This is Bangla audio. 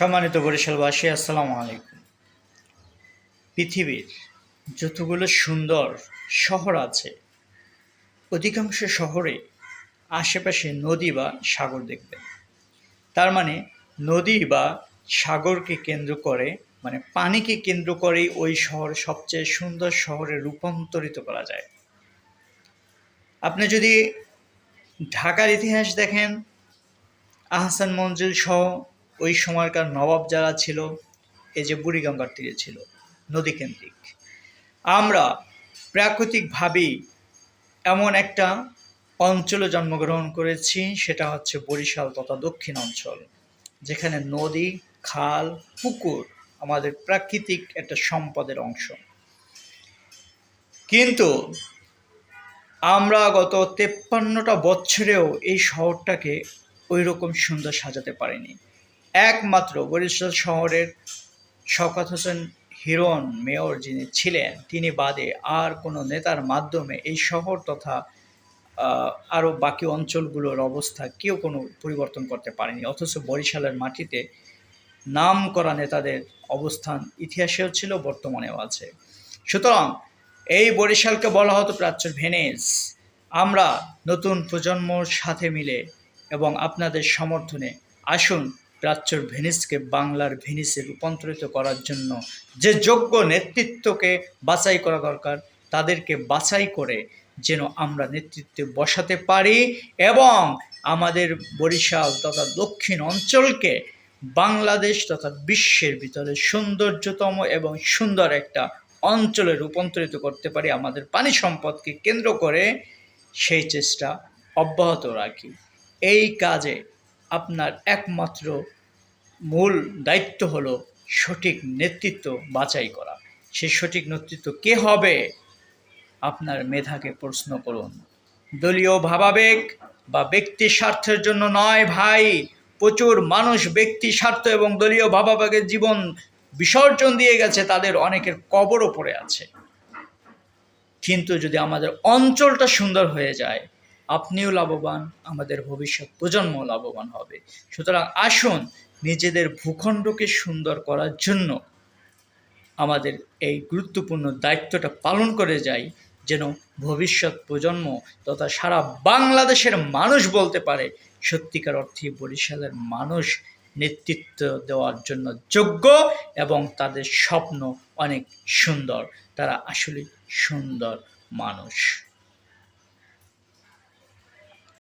সম্মানিত বরিশালবাসী, আসসালামু আলাইকুম। পৃথিবীর যতগুলো সুন্দর শহর আছে, অধিকাংশ শহরে আশেপাশে নদী বা সাগর দেখবেন। তার মানে নদী বা সাগরকে কেন্দ্র করে, মানে পানিকে কেন্দ্র করেই ওই শহর সবচেয়ে সুন্দর শহরে রূপান্তরিত করা যায়। আপনি যদি ঢাকার ইতিহাস দেখেন, আহসান মঞ্জিল সহ ওই সময়কার নবাব যারা ছিল, এই যে বুড়িগঙ্গার তীরে ছিল, নদীকেন্দ্রিক। আমরা প্রাকৃতিকভাবেই এমন একটা অঞ্চলে জন্মগ্রহণ করেছি, সেটা হচ্ছে বরিশাল তথা দক্ষিণ অঞ্চল, যেখানে নদী, খাল, পুকুর আমাদের প্রাকৃতিক একটা সম্পদের অংশ। কিন্তু আমরা গত 53টা বছরেও এই শহরটাকে ওই রকম সুন্দর সাজাতে পারিনি। একমাত্র বরিশাল শহরের শওকত হোসেন হিরণ মেয়র যিনি ছিলেন, তিনি বাদে আর কোনো নেতার মাধ্যমে এই শহর তথা আরও বাকি অঞ্চলগুলোর অবস্থা কেউ কোনো পরিবর্তন করতে পারেনি। অথচ বরিশালের মাটিতে নাম করা নেতাদের অবস্থান ইতিহাসেও ছিল, বর্তমানেও আছে। সুতরাং এই বরিশালকে বলা হতো প্রাচ্যের ভেনিস। আমরা নতুন প্রজন্মর সাথে মিলে এবং আপনাদের সমর্থনে আসুন প্রাচ্যের ভেনিসকে বাংলার ভেনিসে রূপান্তরিত করার জন্য যে যোগ্য নেতৃত্বকে বাছাই করা দরকার, তাদেরকে বাছাই করে যেন আমরা নেতৃত্বে বসাতে পারি এবং আমাদের বরিশাল তথা দক্ষিণ অঞ্চলকে বাংলাদেশ তথা বিশ্বের ভিতরে সৌন্দর্যতম এবং সুন্দর একটা অঞ্চলে রূপান্তরিত করতে পারি। আমাদের পানি সম্পদকে কেন্দ্র করে সেই চেষ্টা অব্যাহত রাখি। এই কাজে আপনার একমাত্র মূল দায়িত্ব হলো সঠিক নেতৃত্ব বাছাই করা। সেই সঠিক নেতৃত্ব কে হবে? আপনার মেধাকে প্রশ্ন করুন। দলীয় ভাবাবেগ বা ব্যক্তি স্বার্থের জন্য নয় ভাই। প্রচুর মানুষ ব্যক্তি স্বার্থ এবং দলীয় ভাবাবেগের জীবন বিসর্জন দিয়ে গেছে, তাদের অনেকের কবরও পড়ে আছে। কিন্তু যদি আমাদের অঞ্চলটা সুন্দর হয়ে যায়, আপনিও লাভবান, আমাদের ভবিষ্যৎ প্রজন্ম লাভবান হবে। সুতরাং আসুন নিজেদের ভূখণ্ডকে সুন্দর করার জন্য আমাদের এই গুরুত্বপূর্ণ দায়িত্বটা পালন করে যাই, যেন ভবিষ্যৎ প্রজন্ম তথা সারা বাংলাদেশের মানুষ বলতে পারে সত্যিকার অর্থে বরিশালের মানুষ নেতৃত্ব দেওয়ার জন্য যোগ্য এবং তাদের স্বপ্ন অনেক সুন্দর, তারা আসলে সুন্দর মানুষ।